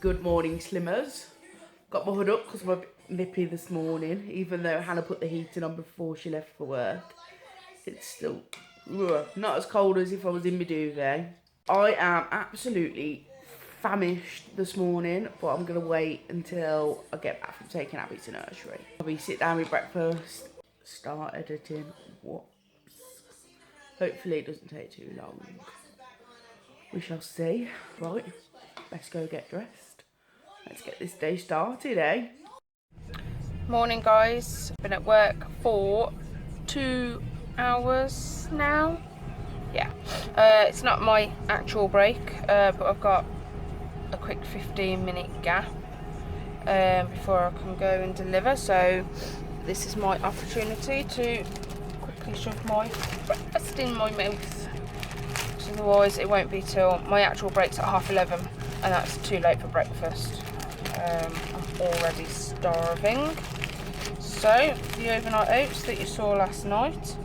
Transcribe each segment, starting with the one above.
Good morning, Slimmers. Got my hood up because I'm a bit nippy this morning, even though Hannah put the heating on before she left for work. It's still not as cold as if I was in my duvet. I am absolutely famished this morning, but I'm going to wait until I get back from taking Abby to nursery. I'll sit down with breakfast, start editing. Whoops. Hopefully it doesn't take too long. We shall see. Right, let's go get dressed. Let's get this day started, eh? Morning, guys. Been at work for 2 hours now. Yeah, it's not my actual break, but I've got a quick 15-minute gap before I can go and deliver. So this is my opportunity to quickly shove my breakfast in my mouth. Otherwise, it won't be till my actual break's at 11:30, and that's too late for breakfast. I'm already starving. So the overnight oats that you saw last night,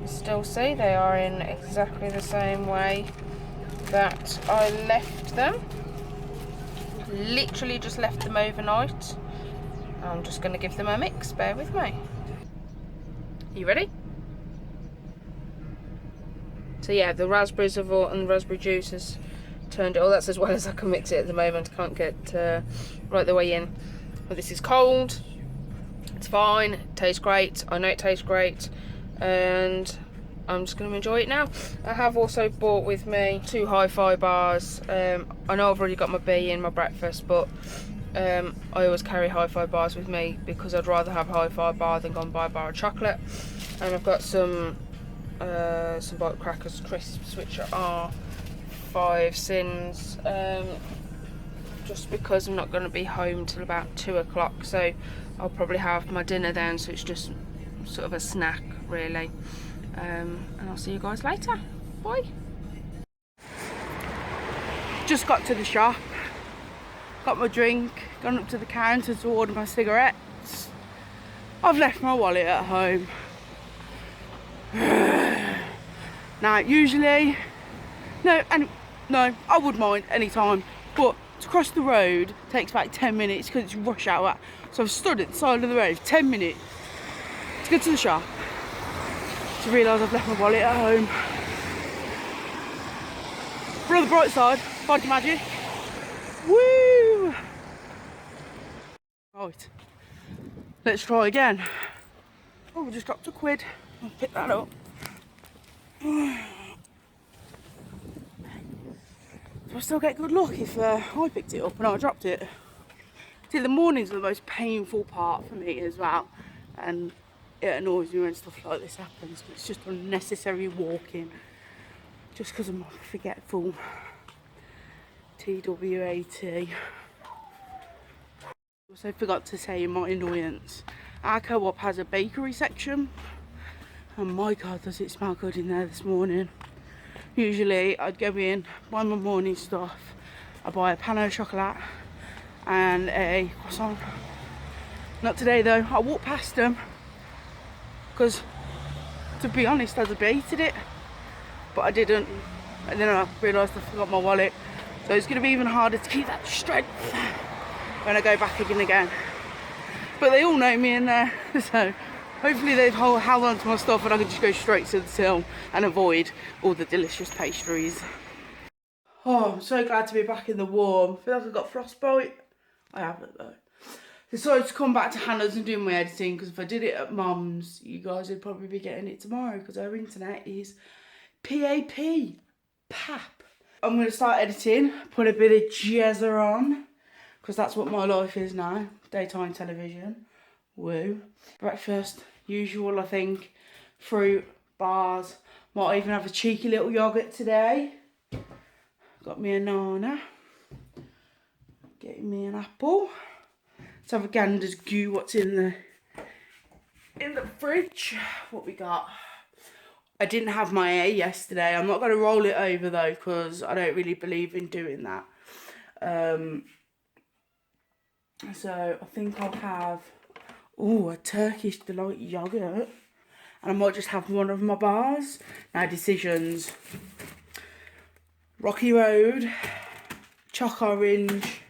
you still see they are in exactly the same way that I left them. Literally just left them overnight. I'm just going to give them a mix. Bear with me. You ready? So yeah, the raspberries and the raspberry juice has turned it. Oh, that's as well as I can mix it at the moment. I can't get right the way in. But this is cold. It's fine. It tastes great. I know it tastes great, and I'm just going to enjoy it now. I have also bought with me 2 hi-fi bars. I know I've already got my bee in my breakfast, but I always carry hi-fi bars with me because I'd rather have a hi-fi bar than go and buy a bar of chocolate. And I've got some Bite Crackers crisps, which are 5 sins, just because I'm not going to be home till about 2 o'clock, so I'll probably have my dinner then, so it's just sort of a snack really. And I'll see you guys later. Bye. Just got to the shop, got my drink, gone up to the counter to order my cigarettes. I've left my wallet at home. Now, usually, no, I would mind any time, but to cross the road takes about 10 minutes because it's rush hour. So I've stood at the side of the road for 10 minutes to go to the shop to realise I've left my wallet at home. But on the bright side, vodka magic. Woo! Right, let's try again. Oh, we just dropped £1. I'll pick that up. Do I still get good luck if I picked it up and I dropped it? See, the mornings are the most painful part for me as well, and it annoys me when stuff like this happens. It's just unnecessary walking, just because I'm forgetful. TWAT. Also forgot to say in my annoyance, our co-op has a bakery section, and my god does it smell good in there this morning. Usually I'd go in, buy my morning stuff, I buy a pan au chocolat and a croissant. Not today though. I walked past them because, to be honest, I debated it, but I didn't, and then I realised I forgot my wallet, so it's going to be even harder to keep that strength when I go back again. But they all know me in there, so hopefully they've held on to my stuff and I can just go straight to the till and avoid all the delicious pastries. Oh, I'm so glad to be back in the warm. I feel like I've got frostbite. I haven't though. Decided to come back to Hannah's and do my editing, because if I did it at Mum's, you guys would probably be getting it tomorrow because our internet is PAP. I'm going to start editing, put a bit of jazzer on, because that's what my life is now. Daytime television. Woo. Breakfast, usual I think. Fruit, bars. Might even have a cheeky little yoghurt today. Got me a nana. Getting me an apple. Let's have a gander's goo what's in the fridge. What we got? I didn't have my A yesterday. I'm not going to roll it over though, because I don't really believe in doing that. So I think I'll have a Turkish delight yogurt and I might just have one of my bars. Now, decisions. Rocky Road, Choc Orange,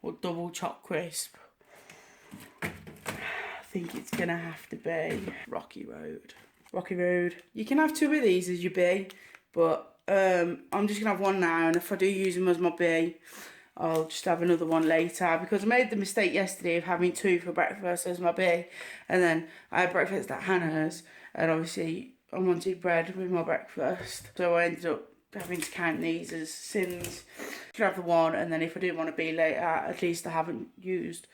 or Double Choc Crisp. I think it's gonna have to be Rocky Road. Rocky Road. You can have 2 of these as your B, but I'm just gonna have one now, and if I do use them as my B, I'll just have another one later, because I made the mistake yesterday of having 2 for breakfast as my B, and then I had breakfast at Hannah's, and obviously I wanted bread with my breakfast, so I ended up having to count these as sins. Could have the one, and then if I do want to be later, at least I haven't used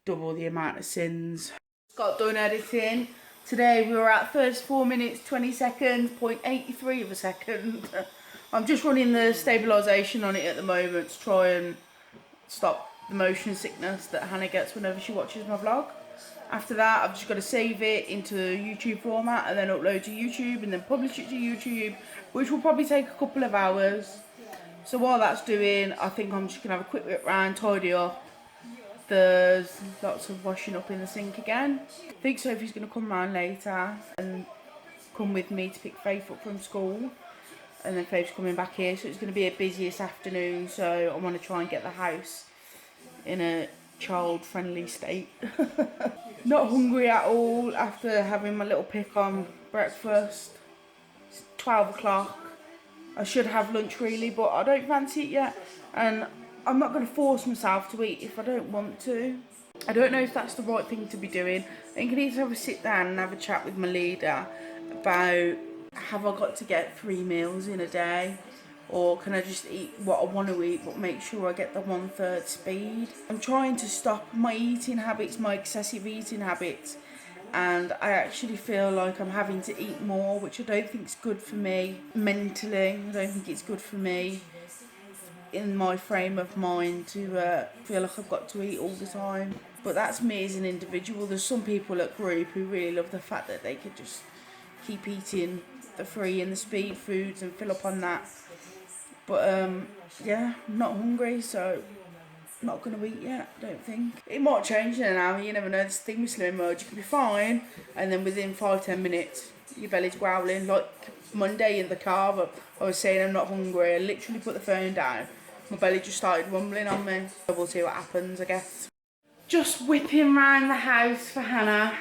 double the amount of sins. Got done editing. Today we were at 34 minutes 20 seconds, 0.83 of a second. I'm just running the stabilisation on it at the moment to try and stop the motion sickness that Hannah gets whenever she watches my vlog. After that, I've just got to save it into YouTube format and then upload to YouTube and then publish it to YouTube, which will probably take a couple of hours. So while that's doing, I think I'm just going to have a quick whip round, tidy up. There's lots of washing up in the sink again. I think Sophie's going to come round later and come with me to pick Faith up from school. And then Faith's coming back here, so it's going to be a busiest afternoon. So I want to try and get the house in a child-friendly state. Not hungry at all after having my little pick on breakfast. It's 12 o'clock. I should have lunch really, but I don't fancy it yet. And I'm not going to force myself to eat if I don't want to. I don't know if that's the right thing to be doing. I think I need to have a sit down and have a chat with my leader about, have I got to get 3 meals in a day? Or can I just eat what I want to eat but make sure I get the 1/3 speed? I'm trying to stop my eating habits, my excessive eating habits, and I actually feel like I'm having to eat more, which I don't think is good for me mentally. I don't think it's good for me in my frame of mind to feel like I've got to eat all the time. But that's me as an individual. There's some people at group who really love the fact that they could just keep eating the free and the speed foods and fill up on that. But yeah, I'm not hungry, so I'm not going to eat yet, I don't think. It might change in an hour, you never know. This thing with slow mode, you can be fine, and then within 5-10 minutes, your belly's growling. Like Monday in the car, but I was saying I'm not hungry. I literally put the phone down. My belly just started rumbling on me. We'll see what happens, I guess. Just whipping round the house for Hannah.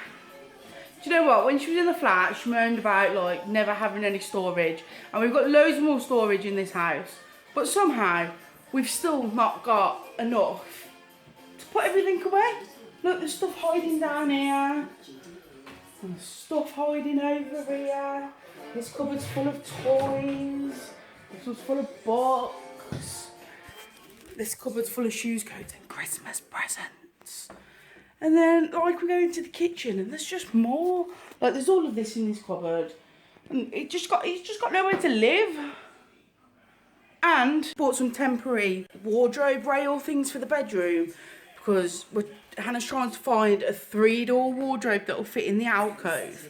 Do you know what? When she was in the flat, she moaned about like never having any storage, and we've got loads more storage in this house, but somehow we've still not got enough to put everything away. Look, there's stuff hiding down here, and there's stuff hiding over here. This cupboard's full of toys. This one's full of books. This cupboard's full of shoes, coats, and Christmas presents. And then, like, we go into the kitchen and there's just more. Like, there's all of this in this cupboard. And it's just got nowhere to live. And bought some temporary wardrobe rail things for the bedroom. Because Hannah's trying to find a 3-door wardrobe that will fit in the alcove.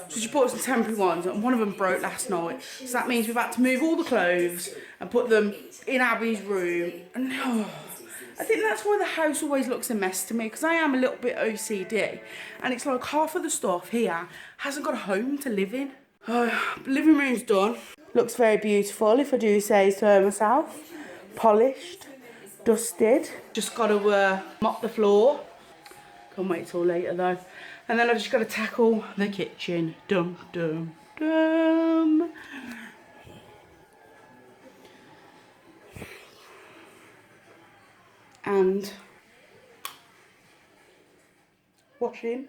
So she bought some temporary ones, and one of them broke last night. So that means we've had to move all the clothes and put them in Abby's room. And I think that's why the house always looks a mess to me, because I am a little bit OCD, and it's like half of the stuff here hasn't got a home to live in. Living room's done. Looks very beautiful, if I do say so myself. Polished, dusted. Just got to mop the floor. Can't wait till later though. And then I've just got to tackle the kitchen. Dum dum dum. And washing.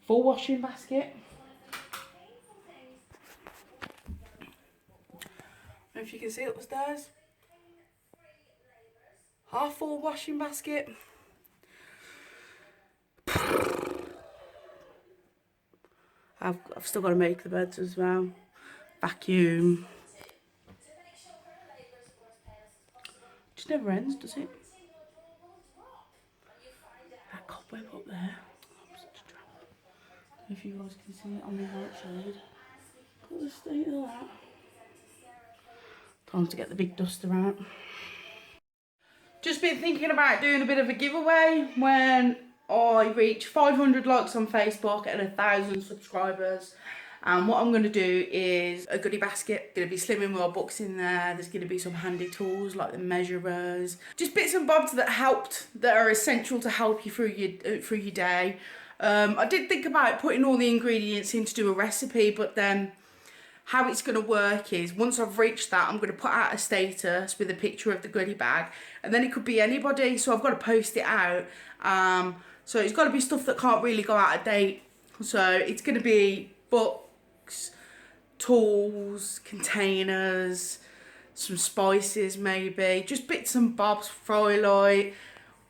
Full washing basket. I don't know if you can see it upstairs. Half full washing basket. I've still got to make the beds as well. Vacuum. Just never ends, does it? That cobweb up there. I'm such a tramp. If you guys can see it on the right side. Look at the state of that. Time to get the big duster out. Just been thinking about doing a bit of a giveaway when I reach 500 likes on Facebook and 1,000 subscribers. And what I'm going to do is a goodie basket. Going to be Slimming World books in there. There's going to be some handy tools like the measurers, just bits and bobs that are essential to help you through your day. I did think about putting all the ingredients in to do a recipe, but then how it's going to work is once I've reached that, I'm going to put out a status with a picture of the goodie bag, and then it could be anybody, so I've got to post it out. So it's got to be stuff that can't really go out of date. So it's going to be books, tools, containers, some spices maybe, just bits and bobs, fry light.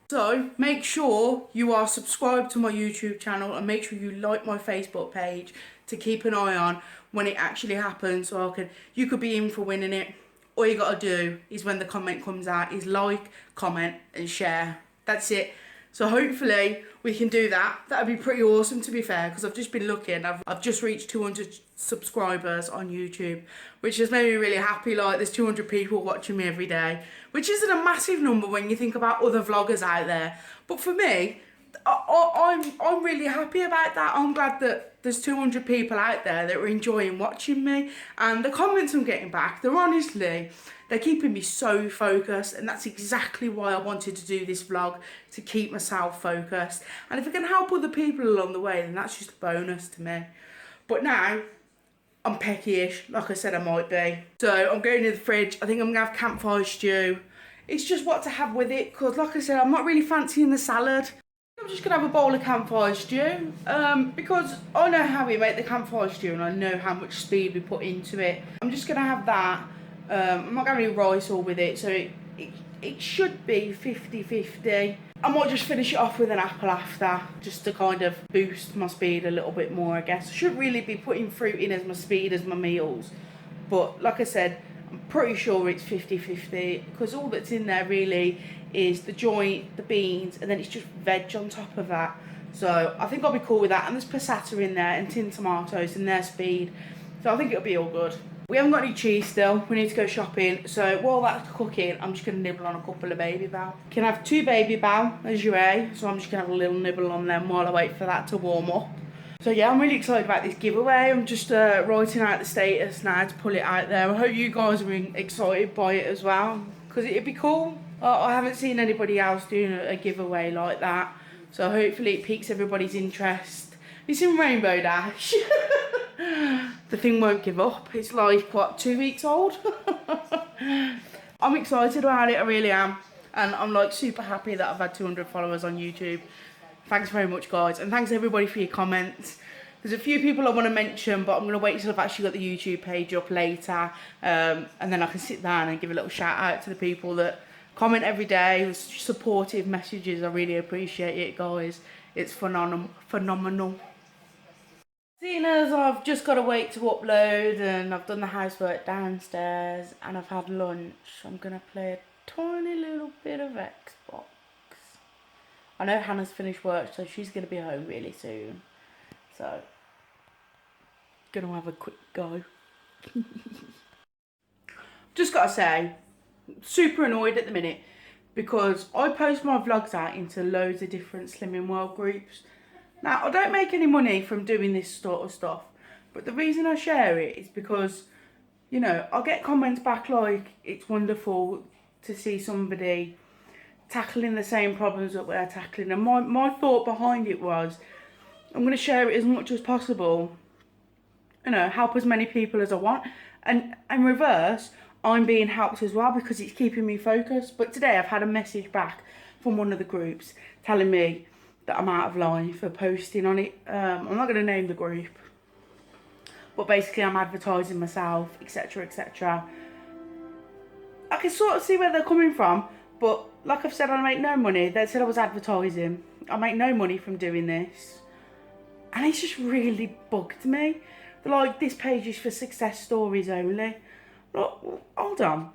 So make sure you are subscribed to my YouTube channel and make sure you like my Facebook page to keep an eye on when it actually happens, so you could be in for winning it. All you gotta do is when the comment comes out is like, comment and share. That's it. So hopefully we can do that. That'd be pretty awesome, to be fair, because I've just been looking. I've just reached 200 subscribers on YouTube, which has made me really happy. Like, there's 200 people watching me every day, which isn't a massive number when you think about other vloggers out there. But for me, I'm really happy about that. I'm glad that there's 200 people out there that are enjoying watching me, and the comments I'm getting back, they're keeping me so focused, and that's exactly why I wanted to do this vlog, to keep myself focused. And if I can help other people along the way, then that's just a bonus to me. But now I'm pecky-ish, like I said I might be. So I'm going to the fridge. I think I'm gonna have campfire stew. It's just what to have with it, because like I said, I'm not really fancying the salad. I'm just going to have a bowl of campfire stew, because I know how we make the campfire stew and I know how much speed we put into it. I'm just going to have that. I'm not going to do rice all with it, so it should be 50-50. I might just finish it off with an apple after, just to kind of boost my speed a little bit more, I guess. I shouldn't really be putting fruit in as my speed as my meals, but like I said, I'm pretty sure it's 50-50, because all that's in there really is the joint, the beans, and then it's just veg on top of that. So I think I'll be cool with that. And there's passata in there and tin tomatoes and their speed. So I think it'll be all good. We haven't got any cheese still. We need to go shopping. So while that's cooking, I'm just going to nibble on a couple of baby bao. Can have 2 baby bao as juree. So I'm just going to have a little nibble on them while I wait for that to warm up. So yeah, I'm really excited about this giveaway. I'm just writing out the status now to pull it out there. I hope you guys are excited by it as well, because it'd be cool. I haven't seen anybody else doing a giveaway like that, so hopefully it piques everybody's interest. Have you seen Rainbow Dash? The thing won't give up. It's like, what, 2 weeks old? I'm excited about it, I really am. And I'm like super happy that I've had 200 followers on YouTube. Thanks very much, guys, and thanks everybody for your comments. There's a few people I want to mention, but I'm going to wait till I've actually got the YouTube page up later, and then I can sit down and give a little shout out to the people that comment every day with supportive messages. I really appreciate it, guys. It's phenomenal. Seeing as I've just got to wait to upload and I've done the housework downstairs and I've had lunch, I'm going to play a tiny little bit of Xbox. I know Hannah's finished work, so she's going to be home really soon. So, going to have a quick go. Just got to say, super annoyed at the minute because I post my vlogs out into loads of different Slimming World groups. Now, I don't make any money from doing this sort of stuff, but the reason I share it is because, you know, I'll get comments back like it's wonderful to see somebody tackling the same problems that we're tackling, and my thought behind it was, I'm going to share it as much as possible, you know, help as many people as I want, and in reverse, I'm being helped as well because it's keeping me focused. But today I've had a message back from one of the groups telling me that I'm out of line for posting on it. I'm not going to name the group, but basically I'm advertising myself, etc, etc. I can sort of see where they're coming from, but like I've said, I make no money. They said I was advertising. I make no money from doing this, and it's just really bugged me. They're like, this page is for success stories only. Look, hold on.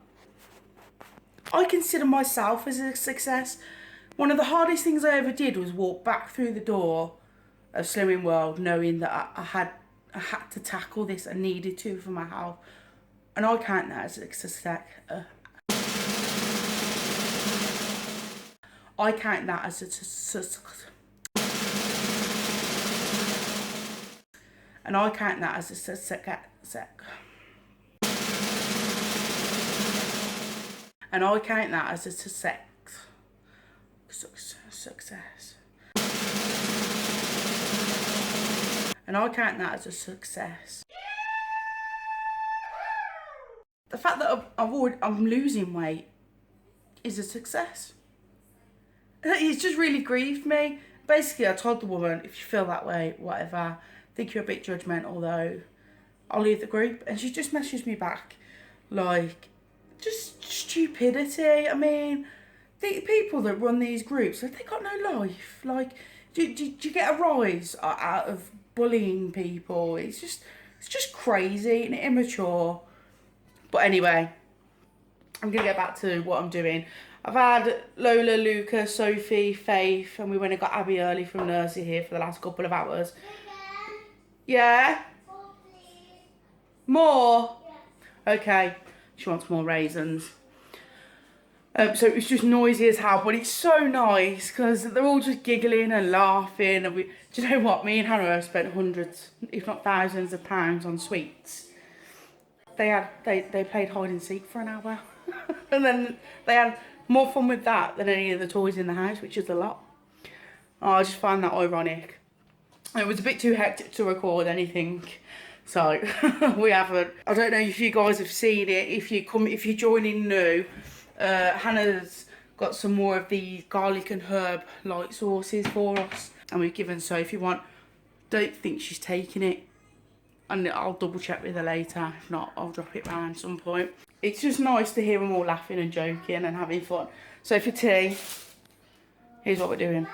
I consider myself as a success. One of the hardest things I ever did was walk back through the door of Slimming World knowing that I had to tackle this. I needed to for my health. And I count that as a success. I count that as a success. And I count that as a And I count that as a success. And I count that as a success. The fact that I'm losing weight is a success. It's just really grieved me. Basically, I told the woman, if you feel that way, whatever, I think you're a bit judgmental though, I'll leave the group. And she just messaged me back, like, just stupidity. I mean, the people that run these groups, have they got no life? Like, do you get a rise out of bullying people? It's just crazy and immature. But anyway, I'm going to get back to what I'm doing. I've had Lola, Luca, Sophie, Faith, and we went and got Abby early from nursery here for the last couple of hours. Yeah? More? Okay. She wants more raisins. So it was just noisy as hell, but it's so nice because they're all just giggling and laughing. And do you know what? Me and Hannah have spent hundreds, if not thousands of pounds on sweets. They played hide and seek for an hour. And then they had more fun with that than any of the toys in the house, which is a lot. Oh, I just find that ironic. It was a bit too hectic to record anything, so we haven't. I don't know if you guys have seen it. If you're joining new, Hannah's got some more of these garlic and herb light sauces for us, and we've given Sophie one. Don't think she's taking it, and I'll double check with her later. If not, I'll drop it round some point. It's just nice to hear them all laughing and joking and having fun. So for tea, here's what we're doing.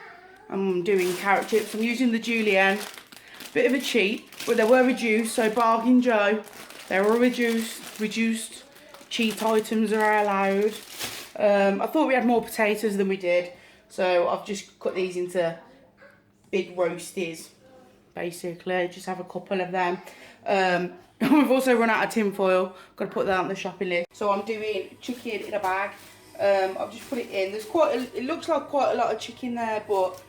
I'm doing carrot chips. I'm using the julienne. Bit of a cheat, but they were reduced. So Bargain Joe, they were reduced. Cheat items are allowed. I thought we had more potatoes than we did. So I've just cut these into big roasties, basically. Just have a couple of them. We've also run out of tin foil. Got to put that on the shopping list. So I'm doing chicken in a bag. I've just put it in. There's it looks like quite a lot of chicken there, but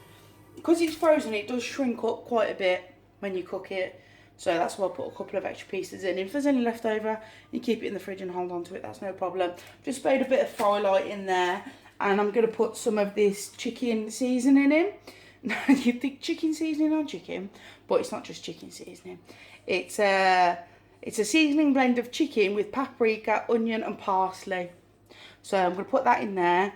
because it's frozen, it does shrink up quite a bit when you cook it. So that's why I put a couple of extra pieces in. If there's any left over, you keep it in the fridge and hold on to it. That's no problem. Just sprayed a bit of fry light in there, and I'm going to put some of this chicken seasoning in. You think chicken seasoning on chicken, but it's not just chicken seasoning. It's a seasoning blend of chicken with paprika, onion and parsley. So I'm going to put that in there.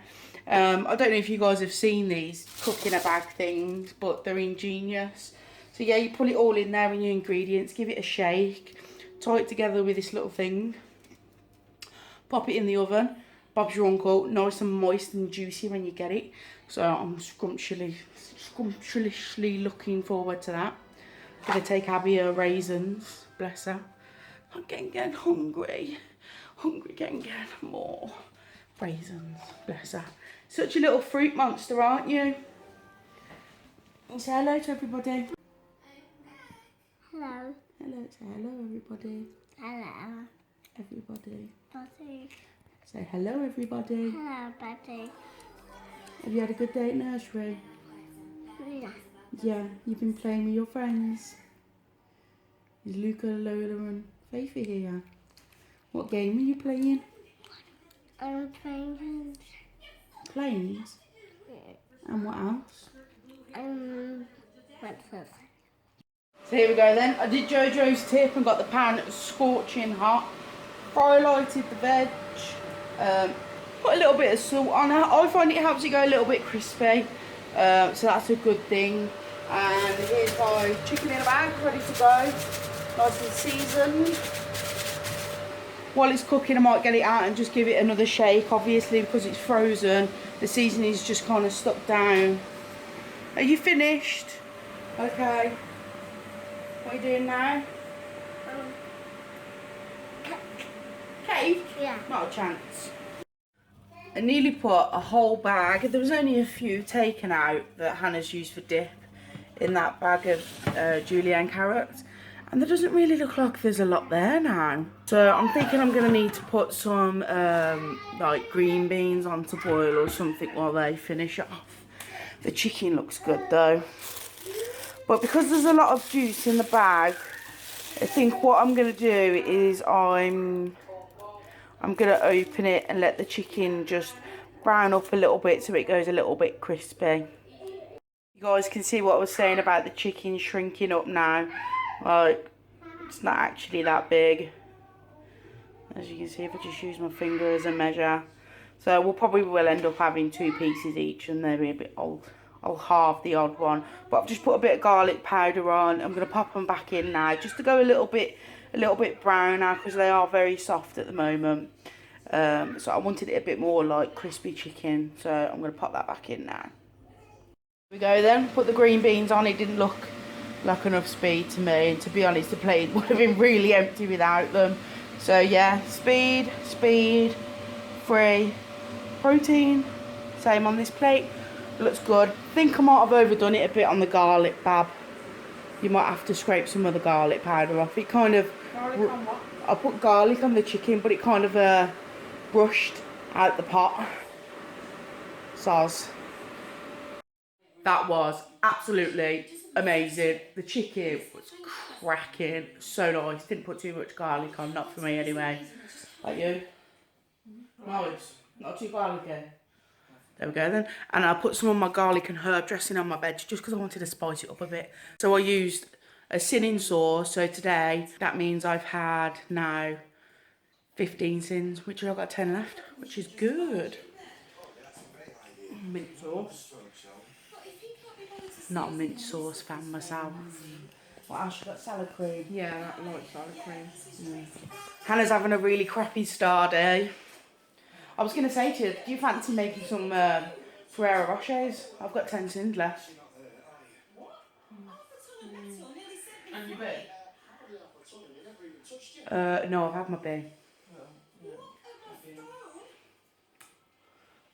I don't know if you guys have seen these cook in a bag things, but they're ingenious. So yeah, you put it all in there in your ingredients, give it a shake, tie it together with this little thing, pop it in the oven. Bob's your uncle, nice and moist and juicy when you get it. So I'm scrumptiously looking forward to that. I'm going to take Abby her raisins, bless her. I'm getting hungry. Getting more raisins, bless her. Such a little fruit monster, aren't you? Say hello to everybody. Hello. Hello, say hello everybody. Hello. Everybody. Buddy. Say hello everybody. Hello, Buddy. Have you had a good day at nursery? Yeah. Yeah, you've been playing with your friends. Is Luca, Lola and Faithie here? What game are you playing? I'm playing games. Planes? And what else? Breakfast. So here we go then. I did Jojo's tip and got the pan scorching hot. Fry lighted the veg. Put a little bit of salt on it. I find it helps it go a little bit crispy. So that's a good thing. And here's my chicken in a bag, ready to go. Nice and seasoned. While it's cooking, I might get it out and just give it another shake. Obviously, because it's frozen, the seasoning's just kind of stuck down. Are you finished? Okay. What are you doing now? Cake? Yeah. Not a chance. I nearly put a whole bag, there was only a few taken out that Hannah's used for dip in that bag of julienne carrots. And there doesn't really look like there's a lot there now. So I'm thinking I'm going to need to put some like green beans onto boil or something while they finish off. The chicken looks good though. But because there's a lot of juice in the bag, I think what I'm going to do is I'm going to open it and let the chicken just brown up a little bit so it goes a little bit crispy. You guys can see what I was saying about the chicken shrinking up now. Like, it's not actually that big. As you can see, if I just use my finger as a measure. So we'll probably end up having 2 pieces each, and maybe a bit, I'll halve the odd one. But I've just put a bit of garlic powder on. I'm going to pop them back in now, just to go a little bit browner, because they are very soft at the moment. So I wanted it a bit more like crispy chicken, so I'm going to pop that back in now. Here we go then, put the green beans on. It didn't look like enough speed to me, and to be honest the plate would have been really empty without them. So yeah, speed, 3, protein, same on this plate. Looks good. I think I might have overdone it a bit on the garlic, Bab. You might have to scrape some of the garlic powder off. It kind of... Garlic on what? I put garlic on the chicken, but it kind of brushed out the pot. Sauce. That was absolutely amazing. The chicken was cracking, so nice. Didn't put too much garlic on, not for me anyway. Like you? Nice. Not too garlicky. There we go then. And I put some of my garlic and herb dressing on my veg just because I wanted to spice it up a bit. So I used a Sinin sauce. So today, that means I've had now 15 sins, which I've got 10 left, which is good. Mint sauce. Not a mint sauce fan myself. What else? You got salad cream? Yeah, I like salad cream. Hannah's having a really crappy star day. I was going to say to you, do you fancy making some Ferrero Rochers? I've got 10 sins left. And you bee? No, I've had my bee.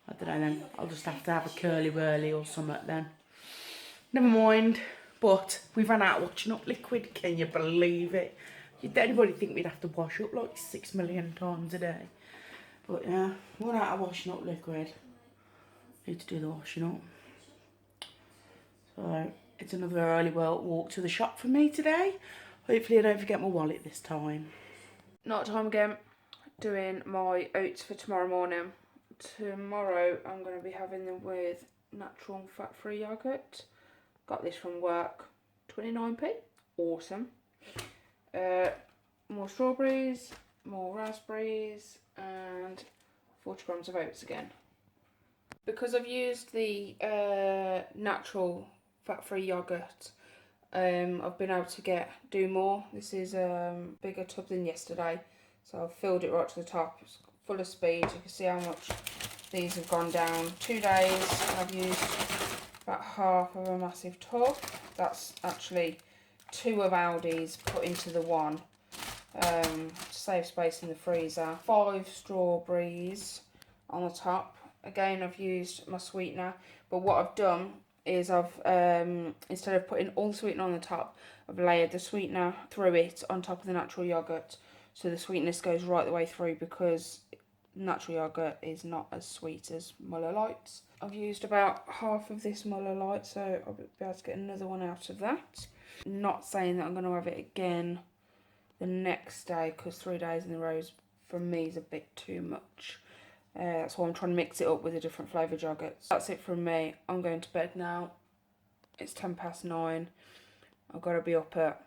I don't know then. I'll just have to have a curly whirly or something then. Never mind. But we've run out of washing up liquid. Can you believe it? Did anybody think we'd have to wash up like 6 million times a day? But yeah, we're out of washing up liquid. Need to do the washing up. So it's another early walk to the shop for me today. Hopefully I don't forget my wallet this time. Night time again. Doing my oats for tomorrow morning. Tomorrow I'm going to be having them with natural fat-free yogurt. Got this from work. 29p. Awesome. More strawberries, more raspberries, and 40 grams of oats again. Because I've used the natural fat-free yogurt, I've been able to do more. This is a bigger tub than yesterday, so I've filled it right to the top. It's full of speed. You can see how much these have gone down. 2 days I've used about half of a massive tub. That's actually 2 of Aldi's put into the one. To save space in the freezer. 5 strawberries on the top. Again, I've used my sweetener, but what I've done is I've instead of putting all the sweetener on the top, I've layered the sweetener through it on top of the natural yogurt, so the sweetness goes right the way through, because natural yogurt is not as sweet as Muller Lights. I've used about half of this Muller Light, so I'll be able to get another one out of that. Not saying that I'm going to have it again the next day, because 3 days in a row for me is a bit too much. That's why I'm trying to mix it up with a different flavoured yogurts. That's it from me. I'm going to bed now. It's 9:10. I've got to be up at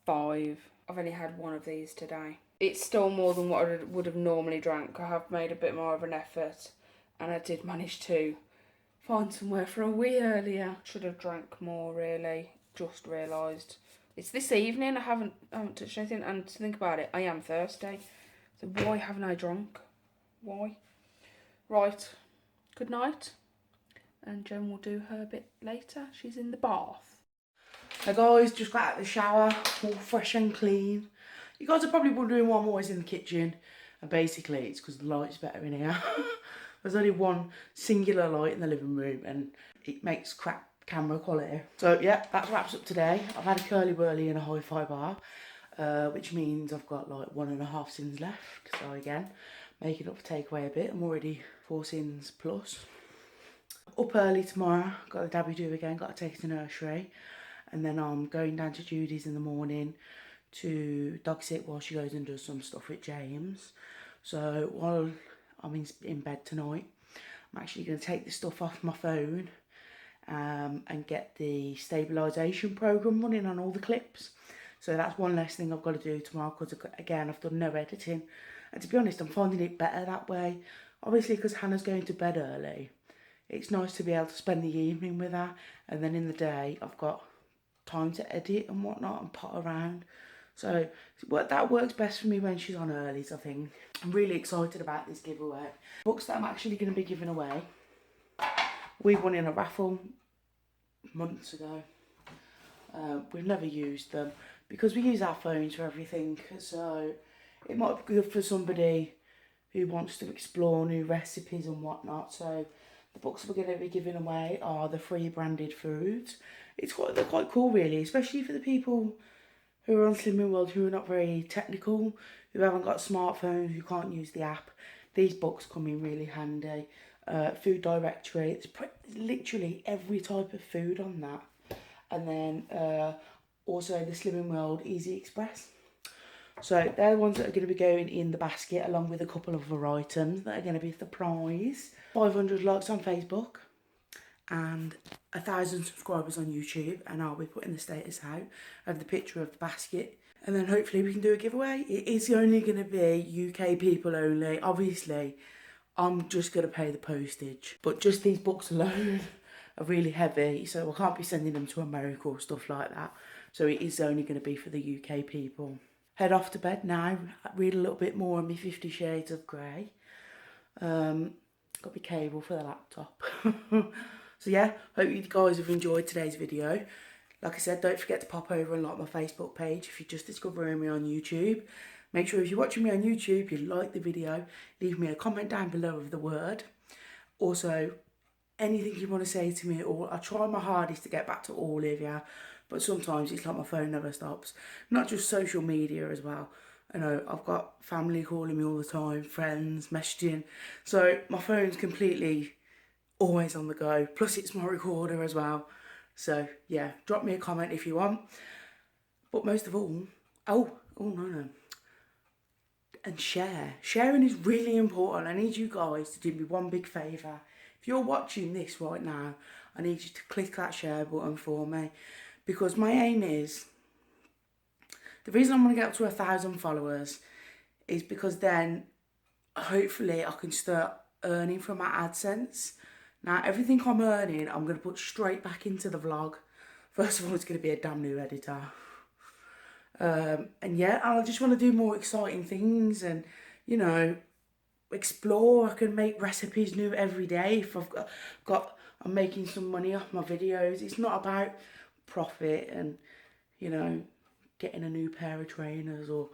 5. I've only had one of these today. It's still more than what I would have normally drank. I have made a bit more of an effort, and I did manage to find somewhere for a wee earlier. Should have drank more, really. Just realised. It's this evening. I haven't touched anything, and to think about it, I am thirsty. So why haven't I drunk? Why? Right. Good night. And Jen will do her bit later. She's in the bath. Hey guys, just got out of the shower, all fresh and clean. You guys are probably wondering why I'm always in the kitchen. And basically, it's because the light's better in here. There's only one singular light in the living room, and it makes crap camera quality. So yeah, that wraps up today. I've had a curly whirly and a hi-fi bar, which means I've got like 1.5 sins left. So again, making up for takeaway a bit. I'm already 4 sins plus. Up early tomorrow, got the dabby do again, got to take it to nursery. And then I'm going down to Judy's in the morning to dog sit while she goes and does some stuff with James. So while I'm in bed tonight, I'm actually going to take the stuff off my phone and get the stabilisation program running on all the clips. So that's one less thing I've got to do tomorrow, because again, I've done no editing. And to be honest, I'm finding it better that way. Obviously, because Hannah's going to bed early, it's nice to be able to spend the evening with her. And then in the day, I've got time to edit and whatnot and pot around. So that works best for me when she's on earlies, I think. I'm really excited about this giveaway. Books that I'm actually going to be giving away. We won in a raffle months ago. We've never used them because we use our phones for everything. So it might be good for somebody who wants to explore new recipes and whatnot. So the books we're going to be giving away are the free branded foods. They're quite cool, really, especially for the people who are on Slimming World who are not very technical, who haven't got smartphones, who can't use the app. These books come in really handy. Food directory, it's literally every type of food on that. And then also the Slimming World Easy Express. So they're the ones that are going to be going in the basket, along with a couple of other items that are going to be the prize. 500 likes on Facebook and 1,000 subscribers on YouTube, and I'll be putting the status out of the picture of the basket, and then hopefully we can do a giveaway. It is only going to be UK people only. Obviously, I'm just going to pay the postage, but just these books alone are really heavy, so I can't be sending them to America or stuff like that. So it is only going to be for the UK people. Head off to bed now, read a little bit more on my 50 Shades of Grey. Got my cable for the laptop. So yeah, hope you guys have enjoyed today's video. Like I said, don't forget to pop over and like my Facebook page if you're just discovering me on YouTube. Make sure if you're watching me on YouTube, you like the video. Leave me a comment down below with the word. Also, anything you want to say to me, or I try my hardest to get back to all of you, but sometimes it's like my phone never stops. Not just social media as well. I know I've got family calling me all the time, friends messaging, so my phone's completely always on the go. Plus it's my recorder as well. So yeah, drop me a comment if you want. But most of all, no. And share. Sharing is really important. I need you guys to do me one big favour. If you're watching this right now, I need you to click that share button for me, because my aim is, the reason I'm going to get up to 1,000 followers is because then hopefully I can start earning from my AdSense. Now everything I'm earning, I'm going to put straight back into the vlog. First of all, it's going to be a damn new editor. And yeah, I just want to do more exciting things and, you know, explore. I can make recipes new every day. If I've I'm making some money off my videos. It's not about profit and, you know, getting a new pair of trainers, or,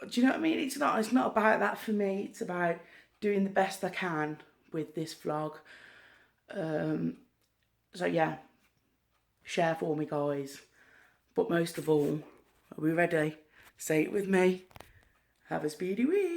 do you know what I mean? It's not about that for me. It's about doing the best I can with this vlog. So yeah, share for me, guys. But most of all, are we ready? Say it with me. Have a speedy week.